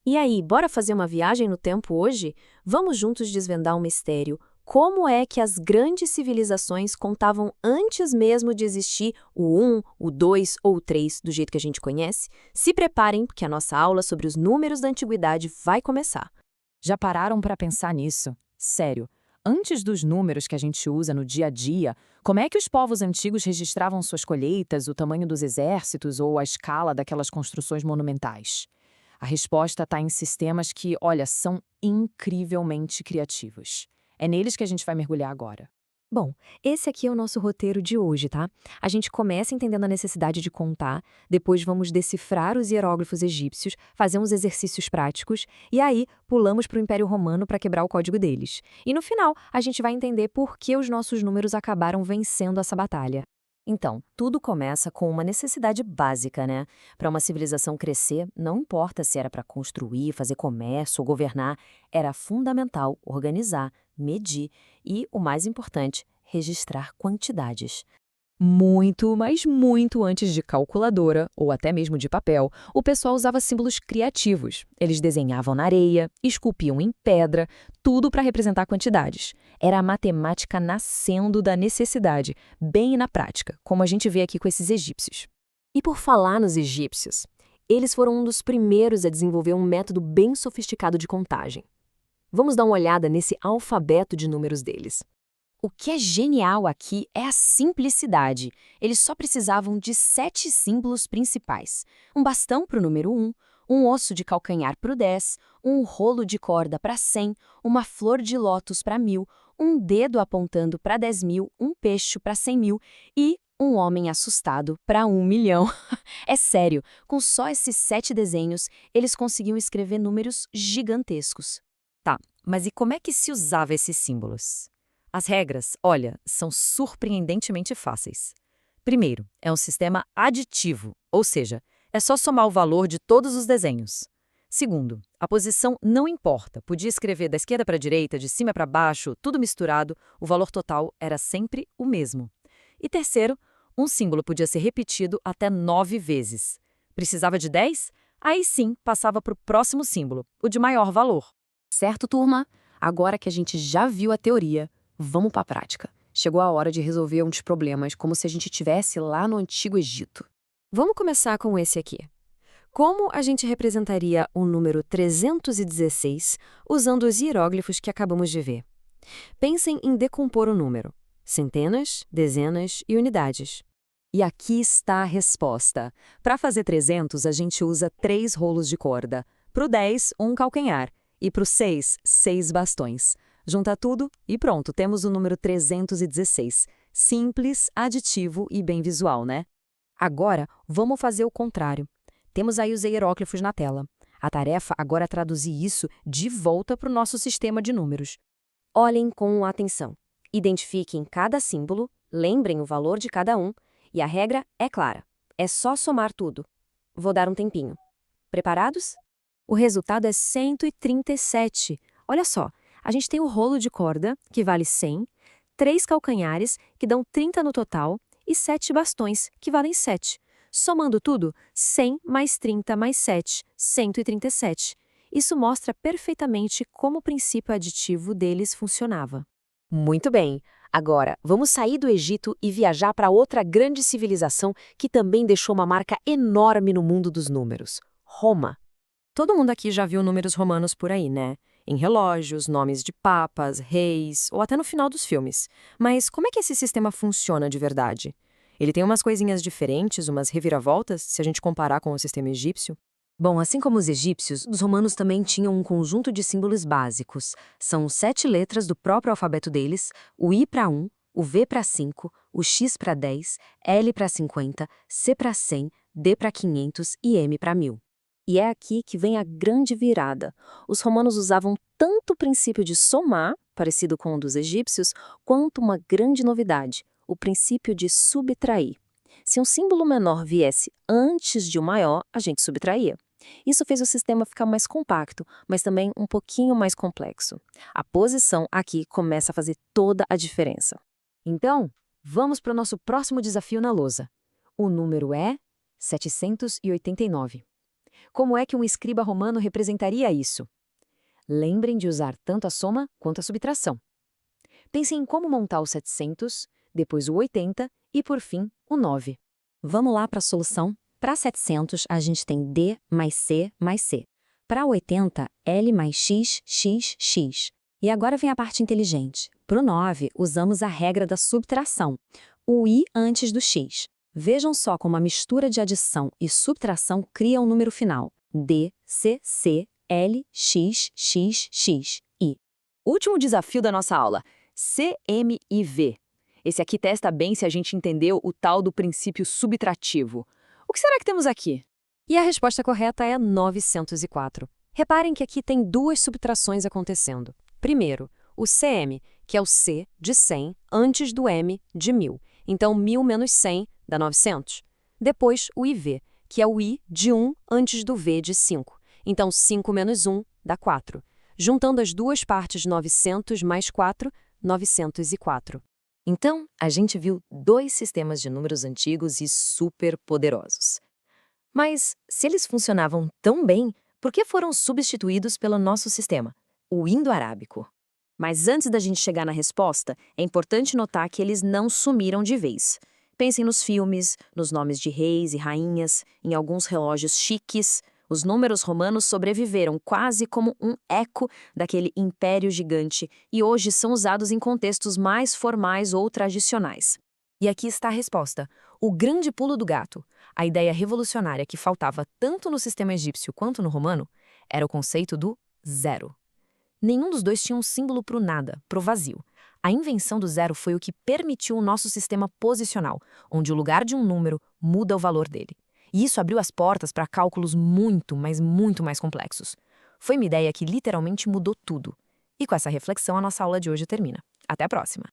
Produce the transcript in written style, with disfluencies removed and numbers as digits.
E aí, bora fazer uma viagem no tempo hoje? Vamos juntos desvendar um mistério. Como é que as grandes civilizações contavam antes mesmo de existir o 1, o 2 ou o 3 do jeito que a gente conhece? Se preparem, porque a nossa aula sobre os números da antiguidade vai começar. Já pararam para pensar nisso? Sério, antes dos números que a gente usa no dia a dia, como é que os povos antigos registravam suas colheitas, o tamanho dos exércitos ou a escala daquelas construções monumentais? A resposta está em sistemas que, olha, são incrivelmente criativos. É neles que a gente vai mergulhar agora. Bom, esse aqui é o nosso roteiro de hoje, tá? A gente começa entendendo a necessidade de contar, depois vamos decifrar os hieróglifos egípcios, fazer uns exercícios práticos, e aí pulamos para o Império Romano para quebrar o código deles. E no final, a gente vai entender por que os nossos números acabaram vencendo essa batalha. Então, tudo começa com uma necessidade básica, né? Para uma civilização crescer, não importa se era para construir, fazer comércio ou governar, era fundamental organizar, medir e, o mais importante, registrar quantidades. Muito, mas muito antes de calculadora, ou até mesmo de papel, o pessoal usava símbolos criativos. Eles desenhavam na areia, esculpiam em pedra, tudo para representar quantidades. Era a matemática nascendo da necessidade, bem na prática, como a gente vê aqui com esses egípcios. E por falar nos egípcios, eles foram um dos primeiros a desenvolver um método bem sofisticado de contagem. Vamos dar uma olhada nesse alfabeto de números deles. O que é genial aqui é a simplicidade. Eles só precisavam de 7 símbolos principais. Um bastão para o número 1, um osso de calcanhar para o 10, um rolo de corda para 100, uma flor de lótus para 1000, um dedo apontando para 10.000, um peixe para 100.000 e um homem assustado para 1.000.000. É sério, com só esses 7 desenhos, eles conseguiam escrever números gigantescos. Tá, mas e como é que se usava esses símbolos? As regras, olha, são surpreendentemente fáceis. Primeiro, é um sistema aditivo, ou seja, é só somar o valor de todos os desenhos. Segundo, a posição não importa, podia escrever da esquerda para a direita, de cima para baixo, tudo misturado, o valor total era sempre o mesmo. E terceiro, um símbolo podia ser repetido até 9 vezes. Precisava de 10? Aí sim, passava para o próximo símbolo, o de maior valor. Certo, turma? Agora que a gente já viu a teoria, vamos para a prática. Chegou a hora de resolver uns problemas, como se a gente estivesse lá no Antigo Egito. Vamos começar com esse aqui. Como a gente representaria o número 316 usando os hieróglifos que acabamos de ver? Pensem em decompor o número. Centenas, dezenas e unidades. E aqui está a resposta. Para fazer 300, a gente usa 3 rolos de corda. Para o 10, um calcanhar. E para o 6, 6 bastões. Junta tudo e pronto, temos o número 316. Simples, aditivo e bem visual, né? Agora, vamos fazer o contrário. Temos aí os hieróglifos na tela. A tarefa agora é traduzir isso de volta para o nosso sistema de números. Olhem com atenção. Identifiquem cada símbolo, lembrem o valor de cada um, e a regra é clara. É só somar tudo. Vou dar um tempinho. Preparados? O resultado é 137. Olha só, a gente tem o rolo de corda, que vale 100, 3 calcanhares, que dão 30 no total, e 7 bastões, que valem 7. Somando tudo, 100 mais 30 mais 7, 137. Isso mostra perfeitamente como o princípio aditivo deles funcionava. Muito bem. Agora, vamos sair do Egito e viajar para outra grande civilização que também deixou uma marca enorme no mundo dos números: Roma. Todo mundo aqui já viu números romanos por aí, né? Em relógios, nomes de papas, reis ou até no final dos filmes. Mas como é que esse sistema funciona de verdade? Ele tem umas coisinhas diferentes, umas reviravoltas, se a gente comparar com o sistema egípcio? Bom, assim como os egípcios, os romanos também tinham um conjunto de símbolos básicos. São 7 letras do próprio alfabeto deles: o I para 1, o V para 5, o X para 10, L para 50, C para 100, D para 500 e M para 1000. E é aqui que vem a grande virada. Os romanos usavam tanto o princípio de somar, parecido com o dos egípcios, quanto uma grande novidade, o princípio de subtrair. Se um símbolo menor viesse antes de um maior, a gente subtraía. Isso fez o sistema ficar mais compacto, mas também um pouquinho mais complexo. A posição aqui começa a fazer toda a diferença. Então, vamos para o nosso próximo desafio na lousa. O número é 789. Como é que um escriba romano representaria isso? Lembrem de usar tanto a soma quanto a subtração. Pensem em como montar o 700, depois o 80 e, por fim, o 9. Vamos lá para a solução? Para 700, a gente tem D mais C mais C. Para 80, L mais X, X, X. E agora vem a parte inteligente. Para o 9, usamos a regra da subtração, o I antes do X. Vejam só como a mistura de adição e subtração cria um número final. D, C, C, L, X, X, X, I. Último desafio da nossa aula, CMIV. Esse aqui testa bem se a gente entendeu o tal do princípio subtrativo. O que será que temos aqui? E a resposta correta é 904. Reparem que aqui tem duas subtrações acontecendo. Primeiro, o CM, que é o C de 100 antes do M de 1000. Então, 1000 menos 100 dá 900. Depois, o IV, que é o I de 1 antes do V de 5. Então, 5 menos 1 dá 4. Juntando as duas partes 900 mais 4, 904. Então, a gente viu dois sistemas de números antigos e super poderosos. Mas, se eles funcionavam tão bem, por que foram substituídos pelo nosso sistema, o indo-arábico? Mas antes da gente chegar na resposta, é importante notar que eles não sumiram de vez. Pensem nos filmes, nos nomes de reis e rainhas, em alguns relógios chiques. Os números romanos sobreviveram quase como um eco daquele império gigante e hoje são usados em contextos mais formais ou tradicionais. E aqui está a resposta, o grande pulo do gato. A ideia revolucionária que faltava tanto no sistema egípcio quanto no romano era o conceito do zero. Nenhum dos dois tinha um símbolo para o nada, para o vazio. A invenção do zero foi o que permitiu o nosso sistema posicional, onde o lugar de um número muda o valor dele. E isso abriu as portas para cálculos muito, mas muito mais complexos. Foi uma ideia que literalmente mudou tudo. E com essa reflexão, a nossa aula de hoje termina. Até a próxima!